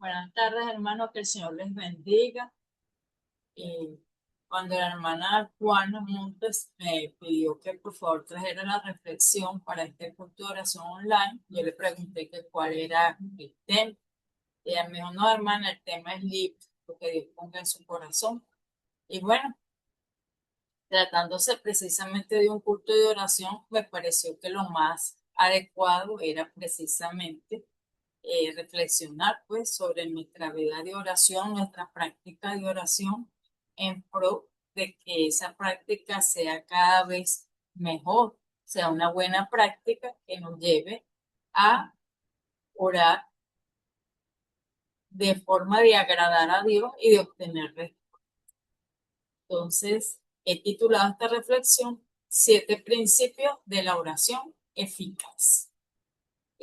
Buenas tardes, hermanos, que el Señor les bendiga. Y cuando la hermana Juana Montes me pidió que por favor trajera la reflexión para este culto de oración online, yo le pregunté que cuál era el tema. Ella me dijo, no, hermana, el tema es libre, lo que Dios ponga en su corazón. Y bueno, tratándose precisamente de un culto de oración, me pareció que lo más adecuado era precisamente reflexionar pues sobre nuestra vida de oración, nuestra práctica de oración en pro de que esa práctica sea cada vez mejor, sea una buena práctica que nos lleve a orar de forma de agradar a Dios y de obtener respuesta. Entonces, he titulado esta reflexión Siete principios de la oración eficaz.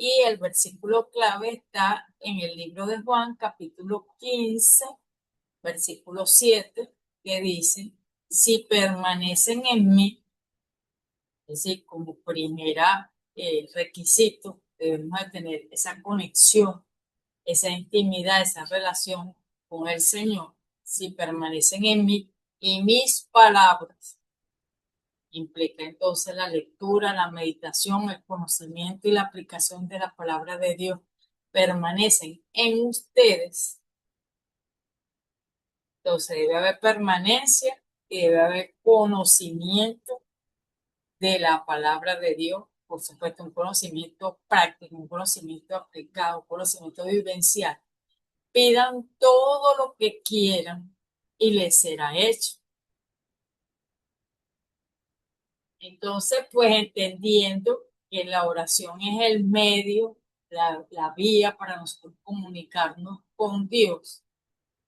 Y el versículo clave está en el libro de Juan, capítulo 15, versículo 7, que dice, si permanecen en mí, es decir, como primera requisito, debemos de tener esa conexión, esa intimidad, esa relación con el Señor, si permanecen en mí y mis palabras. Implica entonces la lectura, la meditación, el conocimiento y la aplicación de la palabra de Dios permanecen en ustedes. Entonces debe haber permanencia y debe haber conocimiento de la palabra de Dios. Por supuesto, un conocimiento práctico, un conocimiento aplicado, un conocimiento vivencial. Pidan todo lo que quieran y les será hecho. Entonces, pues entendiendo que la oración es el medio, la vía para nosotros comunicarnos con Dios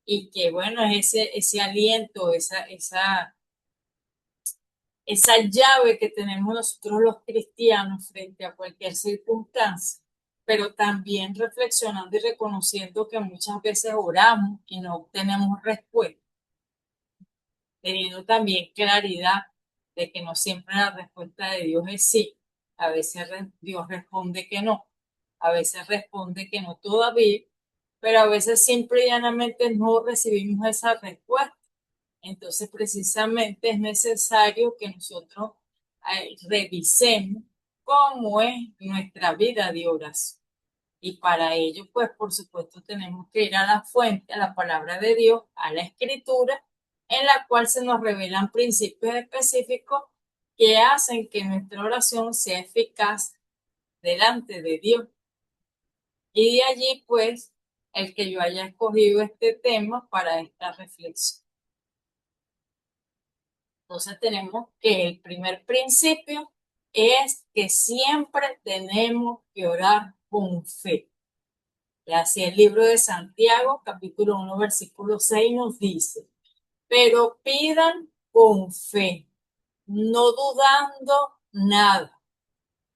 y que bueno, es ese aliento, esa llave que tenemos nosotros los cristianos frente a cualquier circunstancia, pero también reflexionando y reconociendo que muchas veces oramos y no obtenemos respuesta, teniendo también claridad de que no siempre la respuesta de Dios es sí. A veces Dios responde que no, a veces responde que no todavía, pero a veces simple y llanamente no recibimos esa respuesta. Entonces, precisamente es necesario que nosotros revisemos cómo es nuestra vida de oración. Y para ello, pues, por supuesto, tenemos que ir a la fuente, a la palabra de Dios, a la escritura, en la cual se nos revelan principios específicos que hacen que nuestra oración sea eficaz delante de Dios. Y de allí, pues, el que yo haya escogido este tema para esta reflexión. Entonces tenemos que el primer principio es que siempre tenemos que orar con fe. Y así el libro de Santiago, capítulo 1, versículo 6 nos dice, pero pidan con fe, no dudando nada,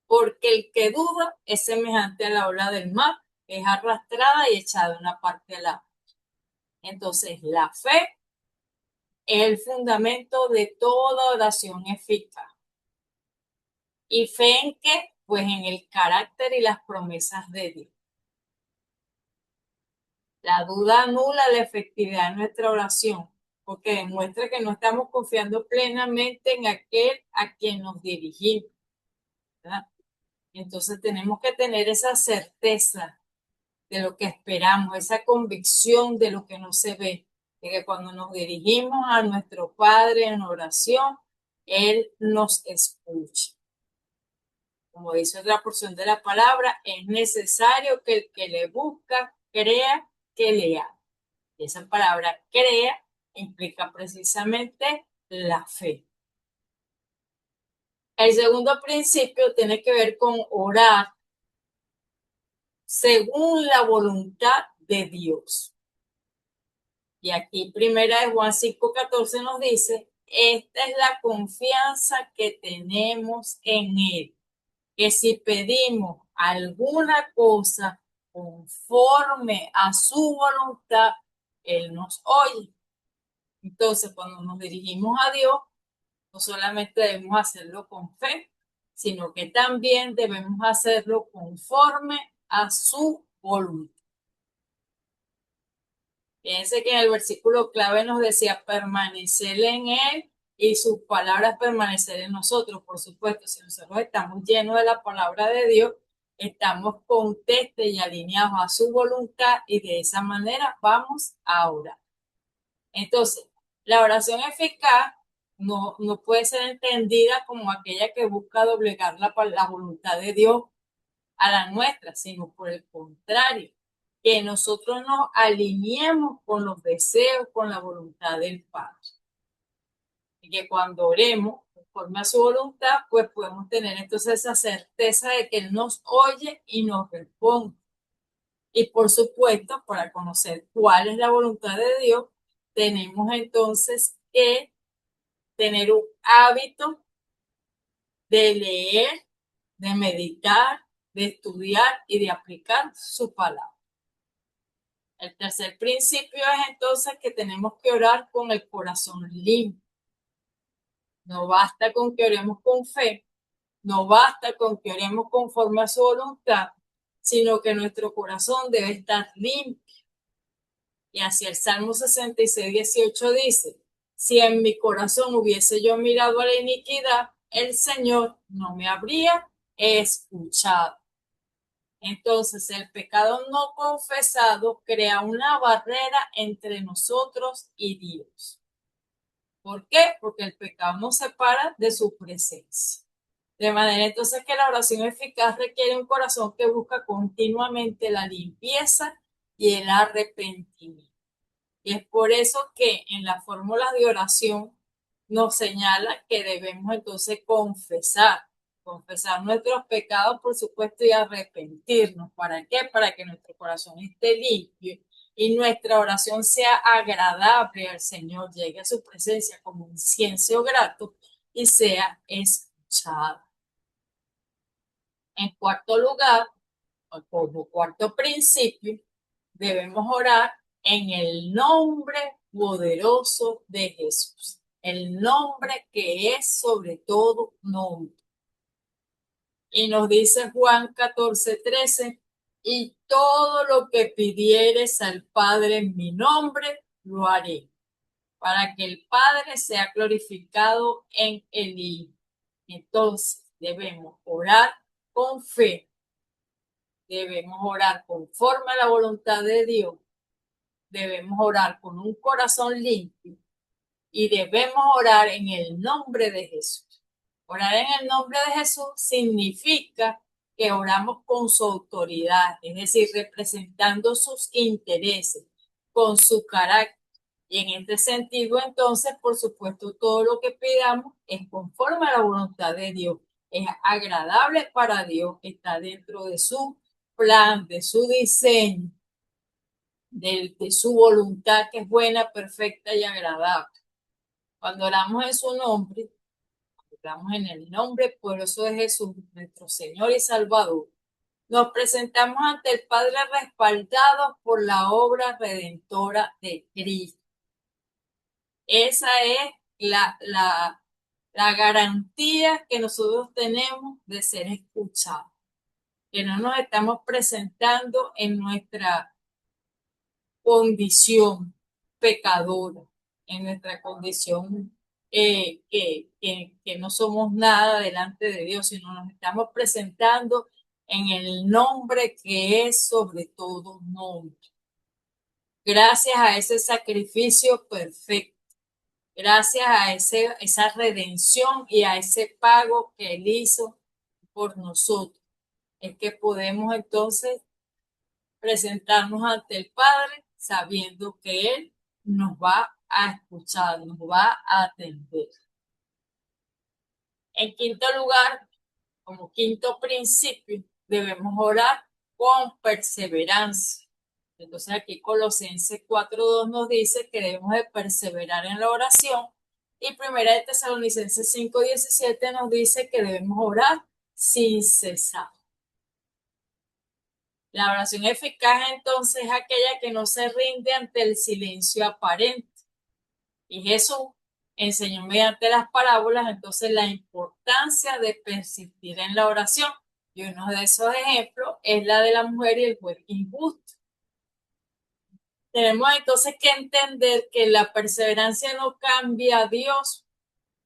porque el que duda es semejante a la ola del mar, es arrastrada y echada de una parte a la otra. Entonces la fe es el fundamento de toda oración eficaz. ¿Y fe en qué? Pues en el carácter y las promesas de Dios. La duda anula la efectividad de nuestra oración, porque demuestra que no estamos confiando plenamente en aquel a quien nos dirigimos, ¿verdad? Entonces tenemos que tener esa certeza de lo que esperamos, esa convicción de lo que no se ve, de que cuando nos dirigimos a nuestro Padre en oración, Él nos escucha. Como dice otra porción de la palabra, es necesario que el que le busca crea que le ama. Y esa palabra crea implica precisamente la fe. El segundo principio tiene que ver con orar según la voluntad de Dios. Y aquí primera de Juan 5:14 nos dice, esta es la confianza que tenemos en Él, que si pedimos alguna cosa conforme a su voluntad, Él nos oye. Entonces, cuando nos dirigimos a Dios, no solamente debemos hacerlo con fe, sino que también debemos hacerlo conforme a su voluntad. Fíjense que en el versículo clave nos decía permanecer en Él y sus palabras permanecer en nosotros. Por supuesto, si nosotros estamos llenos de la palabra de Dios, estamos contestes y alineados a su voluntad y de esa manera vamos a orar. Entonces, la oración eficaz no puede ser entendida como aquella que busca doblegar la voluntad de Dios a la nuestra, sino por el contrario, que nosotros nos alineemos con los deseos, con la voluntad del Padre. Y que cuando oremos conforme a su voluntad, pues podemos tener entonces esa certeza de que Él nos oye y nos responde. Y por supuesto, para conocer cuál es la voluntad de Dios, tenemos entonces que tener un hábito de leer, de meditar, de estudiar y de aplicar su palabra. El tercer principio es entonces que tenemos que orar con el corazón limpio. No basta con que oremos con fe, no basta con que oremos conforme a su voluntad, sino que nuestro corazón debe estar limpio. Y así el Salmo 66, 18 dice, si en mi corazón hubiese yo mirado a la iniquidad, el Señor no me habría escuchado. Entonces, el pecado no confesado crea una barrera entre nosotros y Dios. ¿Por qué? Porque el pecado nos separa de su presencia. De manera entonces que la oración eficaz requiere un corazón que busca continuamente la limpieza y el arrepentimiento. Y es por eso que en las fórmulas de oración nos señala que debemos entonces confesar nuestros pecados, por supuesto, y arrepentirnos. ¿Para qué? Para que nuestro corazón esté limpio y nuestra oración sea agradable al Señor, llegue a su presencia como un incienso grato y sea escuchada. En cuarto lugar, o como cuarto principio, debemos orar en el nombre poderoso de Jesús, el nombre que es sobre todo nombre. Y nos dice Juan 14:13, y todo lo que pidieres al Padre en mi nombre, lo haré, para que el Padre sea glorificado en el Hijo. Entonces debemos orar con fe, debemos orar conforme a la voluntad de Dios, debemos orar con un corazón limpio y debemos orar en el nombre de Jesús. Orar en el nombre de Jesús significa que oramos con su autoridad, es decir, representando sus intereses, con su carácter. Y en este sentido, entonces, por supuesto, todo lo que pidamos es conforme a la voluntad de Dios, es agradable para Dios, está dentro de su plan, de su diseño, de su voluntad que es buena, perfecta y agradable. Cuando oramos en su nombre, oramos en el nombre poderoso de Jesús, nuestro Señor y Salvador, nos presentamos ante el Padre respaldados por la obra redentora de Cristo. Esa es la garantía que nosotros tenemos de ser escuchados, que no nos estamos presentando en nuestra condición pecadora, en nuestra condición que no somos nada delante de Dios, sino nos estamos presentando en el nombre que es sobre todo nombre. Gracias a ese sacrificio perfecto, gracias a esa redención y a ese pago que Él hizo por nosotros, es que podemos entonces presentarnos ante el Padre sabiendo que Él nos va a escuchar, nos va a atender. En quinto lugar, como quinto principio, debemos orar con perseverancia. Entonces aquí Colosenses 4:2 nos dice que debemos de perseverar en la oración y Primera de Tesalonicenses 5:17 nos dice que debemos orar sin cesar. La oración eficaz entonces es aquella que no se rinde ante el silencio aparente. Y Jesús enseñó mediante las parábolas entonces la importancia de persistir en la oración. Y uno de esos ejemplos es la de la mujer y el juez injusto. tenemos entonces que entender que la perseverancia no cambia a Dios,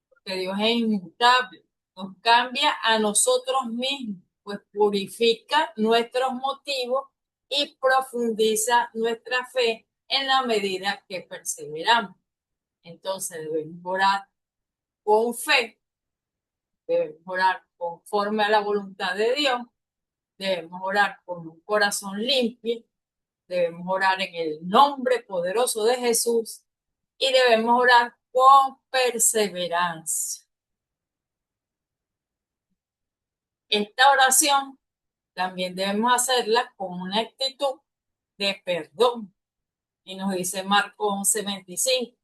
porque Dios es inmutable, nos cambia a nosotros mismos, pues purifica nuestros motivos y profundiza nuestra fe en la medida que perseveramos. Entonces debemos orar con fe, debemos orar conforme a la voluntad de Dios, debemos orar con un corazón limpio, debemos orar en el nombre poderoso de Jesús y debemos orar con perseverancia. Esta oración también debemos hacerla con una actitud de perdón. Y nos dice Marcos 11:25.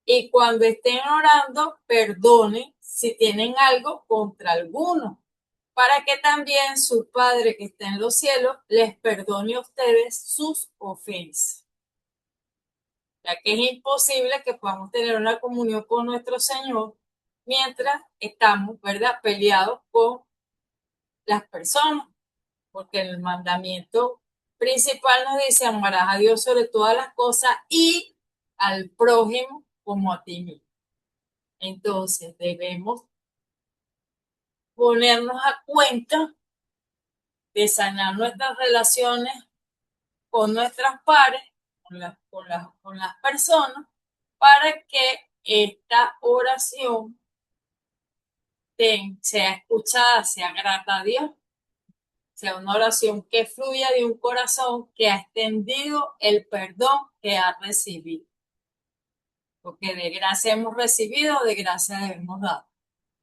Y cuando estén orando, perdonen si tienen algo contra alguno, para que también su Padre que está en los cielos les perdone a ustedes sus ofensas. Ya que es imposible que podamos tener una comunión con nuestro Señor mientras estamos, ¿verdad?, peleados con las personas, porque el mandamiento principal nos dice amarás a Dios sobre todas las cosas y al prójimo como a ti mismo. Entonces debemos ponernos a cuenta de sanar nuestras relaciones con nuestras pares, con las personas, para que esta oración sea escuchada, sea grata a Dios, sea una oración que fluya de un corazón que ha extendido el perdón que ha recibido. Porque de gracia hemos recibido, de gracia debemos dar.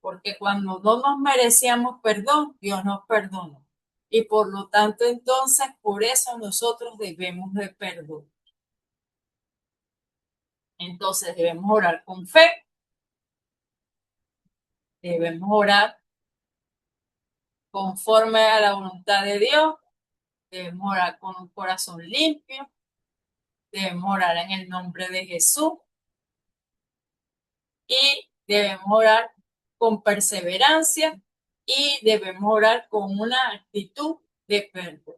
Porque cuando no nos merecíamos perdón, Dios nos perdonó. Y por lo tanto, entonces, por eso nosotros debemos de perdón. Entonces, debemos orar con fe, debemos orar conforme a la voluntad de Dios, debemos orar con un corazón limpio, debemos orar en el nombre de Jesús y debemos orar con perseverancia y debemos orar con una actitud de perdón.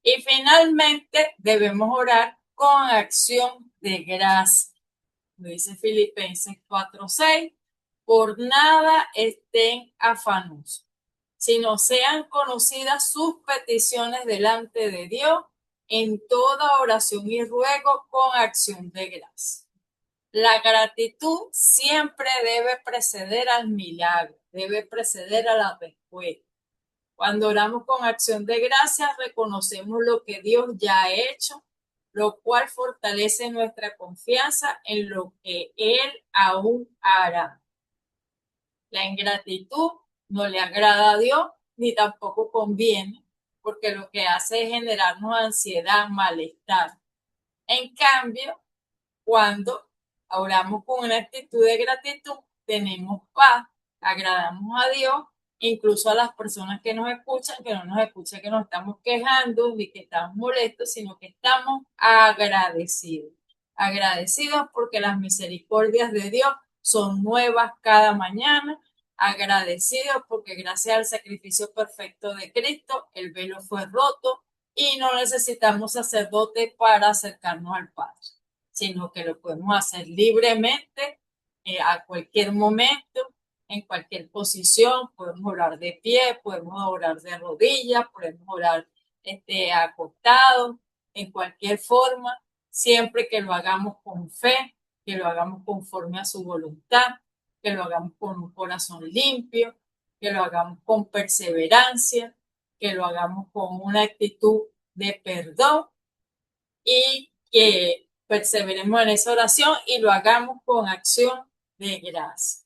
Y finalmente debemos orar con acción de gracia. Lo dice Filipenses 4:6. Por nada estén afanosos, sino sean conocidas sus peticiones delante de Dios en toda oración y ruego con acción de gracia. La gratitud siempre debe preceder al milagro, debe preceder a la respuesta. Cuando oramos con acción de gracias, reconocemos lo que Dios ya ha hecho, lo cual fortalece nuestra confianza en lo que Él aún hará. La ingratitud no le agrada a Dios ni tampoco conviene, porque lo que hace es generarnos ansiedad, malestar. En cambio, cuando oramos con una actitud de gratitud, tenemos paz, agradamos a Dios, incluso a las personas que nos escuchan, que no nos escuchan que nos estamos quejando ni que estamos molestos, sino que estamos agradecidos. Agradecidos porque las misericordias de Dios son nuevas cada mañana. Agradecidos porque gracias al sacrificio perfecto de Cristo, el velo fue roto y no necesitamos sacerdote para acercarnos al Padre, sino que lo podemos hacer libremente, a cualquier momento, en cualquier posición. Podemos orar de pie, podemos orar de rodillas, podemos orar acostados, en cualquier forma, siempre que lo hagamos con fe, que lo hagamos conforme a su voluntad, que lo hagamos con un corazón limpio, que lo hagamos con perseverancia, que lo hagamos con una actitud de perdón y que perseveremos en esa oración y lo hagamos con acción de gracia.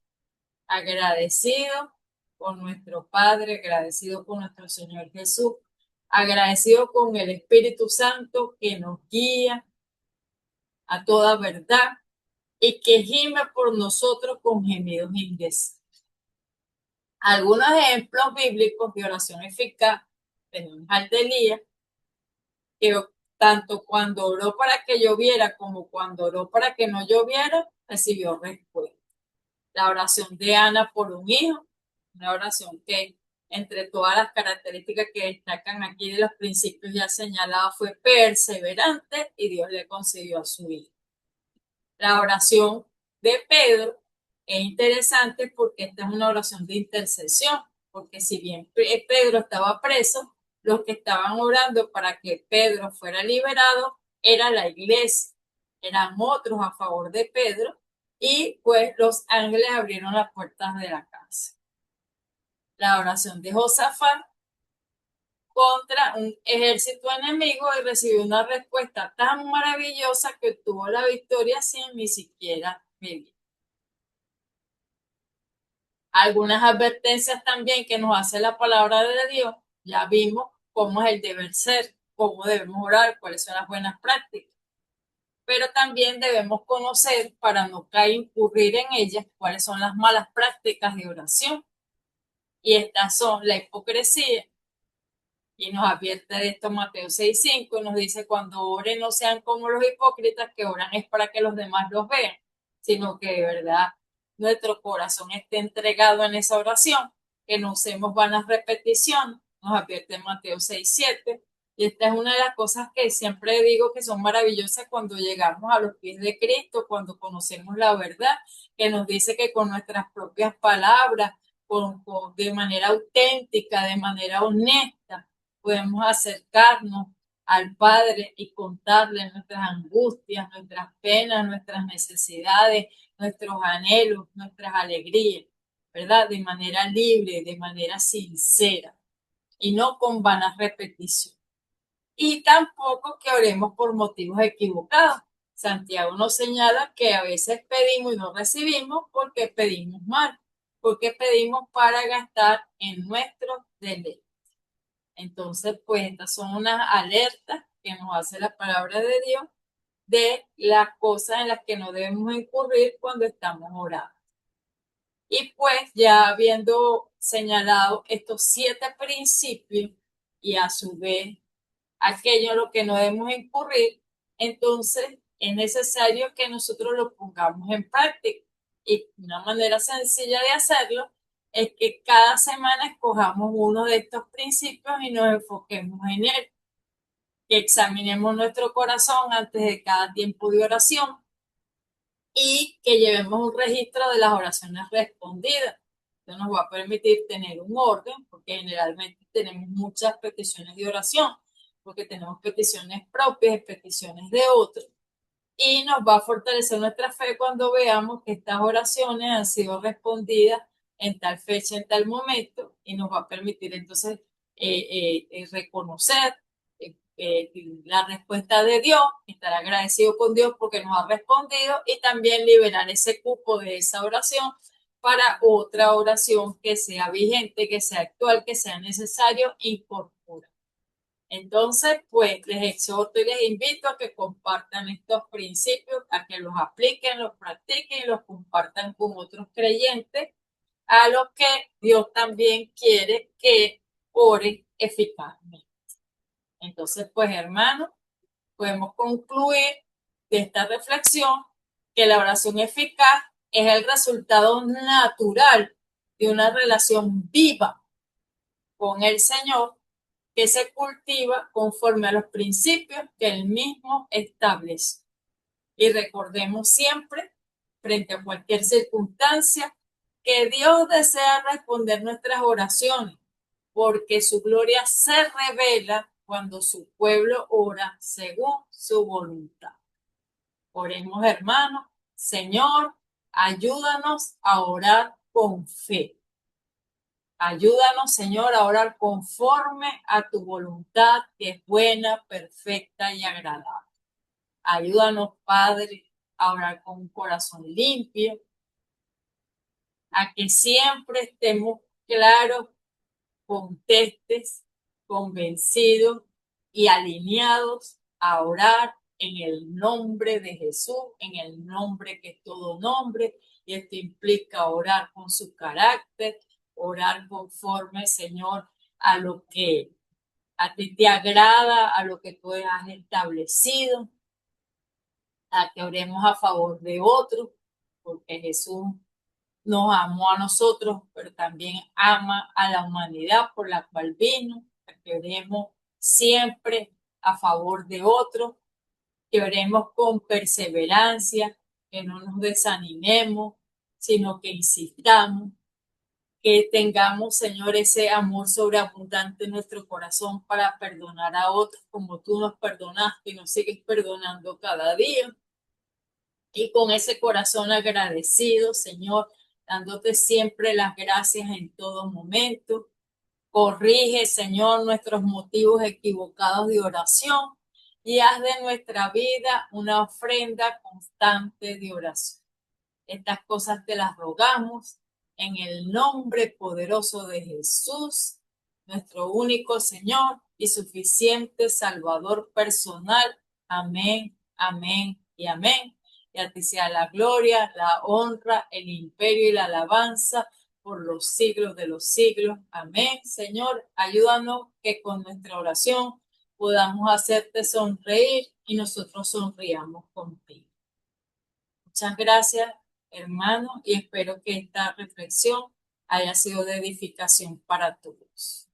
Agradecido con nuestro Padre, agradecido con nuestro Señor Jesús, agradecido con el Espíritu Santo que nos guía a toda verdad y que gime por nosotros con gemidos indecibles. Algunos ejemplos bíblicos de oración eficaz tenemos al de Elías, que tanto cuando oró para que lloviera como cuando oró para que no lloviera, recibió respuesta. La oración de Ana por un hijo, una oración que entre todas las características que destacan aquí de los principios ya señalados, fue perseverante y Dios le concedió a su hijo. La oración de Pedro es interesante porque esta es una oración de intercesión, porque si bien Pedro estaba preso, los que estaban orando para que Pedro fuera liberado era la iglesia, eran otros a favor de Pedro, y pues los ángeles abrieron las puertas de la casa. La oración de Josafat contra un ejército enemigo y recibió una respuesta tan maravillosa que obtuvo la victoria sin ni siquiera medir. Algunas advertencias también que nos hace la palabra de Dios, ya vimos cómo es el deber ser, cómo debemos orar, cuáles son las buenas prácticas, pero también debemos conocer para no caer incurrir en ellas cuáles son las malas prácticas de oración. Y estas son la hipocresía, y nos advierte de esto Mateo 6:5, y nos dice: cuando oren no sean como los hipócritas, que oran es para que los demás los vean, sino que de verdad nuestro corazón esté entregado en esa oración, que no usemos vanas repeticiones, nos advierte Mateo 6:7. Y esta es una de las cosas que siempre digo que son maravillosas cuando llegamos a los pies de Cristo, cuando conocemos la verdad, que nos dice que con nuestras propias palabras, de manera auténtica, de manera honesta, podemos acercarnos al Padre y contarle nuestras angustias, nuestras penas, nuestras necesidades, nuestros anhelos, nuestras alegrías, ¿verdad? De manera libre, de manera sincera y no con vanas repeticiones. Y tampoco que oremos por motivos equivocados. Santiago nos señala que a veces pedimos y no recibimos porque pedimos mal, porque pedimos para gastar en nuestros deleites. Entonces, pues estas son unas alertas que nos hace la palabra de Dios de las cosas en las que no debemos incurrir cuando estamos orando. Y pues ya habiendo señalado estos 7 principios y a su vez aquello en lo que no debemos incurrir, entonces es necesario que nosotros lo pongamos en práctica. Y una manera sencilla de hacerlo es que cada semana escojamos uno de estos principios y nos enfoquemos en él. Que examinemos nuestro corazón antes de cada tiempo de oración y que llevemos un registro de las oraciones respondidas. Esto nos va a permitir tener un orden, porque generalmente tenemos muchas peticiones de oración, porque tenemos peticiones propias y peticiones de otros. Y nos va a fortalecer nuestra fe cuando veamos que estas oraciones han sido respondidas en tal fecha, en tal momento, y nos va a permitir entonces reconocer la respuesta de Dios, estar agradecido con Dios porque nos ha respondido, y también liberar ese cupo de esa oración para otra oración que sea vigente, que sea actual, que sea necesario incorporar. Entonces, pues les exhorto y les invito a que compartan estos principios, a que los apliquen, los practiquen y los compartan con otros creyentes, a los que Dios también quiere que oren eficazmente. Entonces, pues hermanos, podemos concluir de esta reflexión que la oración eficaz es el resultado natural de una relación viva con el Señor, que se cultiva conforme a los principios que él mismo establece. Y recordemos siempre, frente a cualquier circunstancia, que Dios desea responder nuestras oraciones, porque su gloria se revela cuando su pueblo ora según su voluntad. Oremos, hermanos. Señor, ayúdanos a orar con fe. Ayúdanos, Señor, a orar conforme a tu voluntad, que es buena, perfecta y agradable. Ayúdanos, Padre, a orar con un corazón limpio, a que siempre estemos claros, contestes, convencidos y alineados a orar en el nombre de Jesús, en el nombre que es todo nombre, y esto implica orar con su carácter, orar conforme, Señor, a lo que a ti te agrada, a lo que tú has establecido, a que oremos a favor de otros, porque Jesús nos amó a nosotros, pero también ama a la humanidad por la cual vino. Que oremos siempre a favor de otros, que oremos con perseverancia, que no nos desanimemos, sino que insistamos, que tengamos, Señor, ese amor sobreabundante en nuestro corazón para perdonar a otros como tú nos perdonaste y nos sigues perdonando cada día. Y con ese corazón agradecido, Señor, dándote siempre las gracias en todo momento. Corrige, Señor, nuestros motivos equivocados de oración y haz de nuestra vida una ofrenda constante de oración. Estas cosas te las rogamos en el nombre poderoso de Jesús, nuestro único Señor y suficiente Salvador personal. Amén, amén y amén. Y a ti sea la gloria, la honra, el imperio y la alabanza por los siglos de los siglos. Amén. Señor, ayúdanos que con nuestra oración podamos hacerte sonreír y nosotros sonriamos contigo. Muchas gracias, hermano, y espero que esta reflexión haya sido de edificación para todos.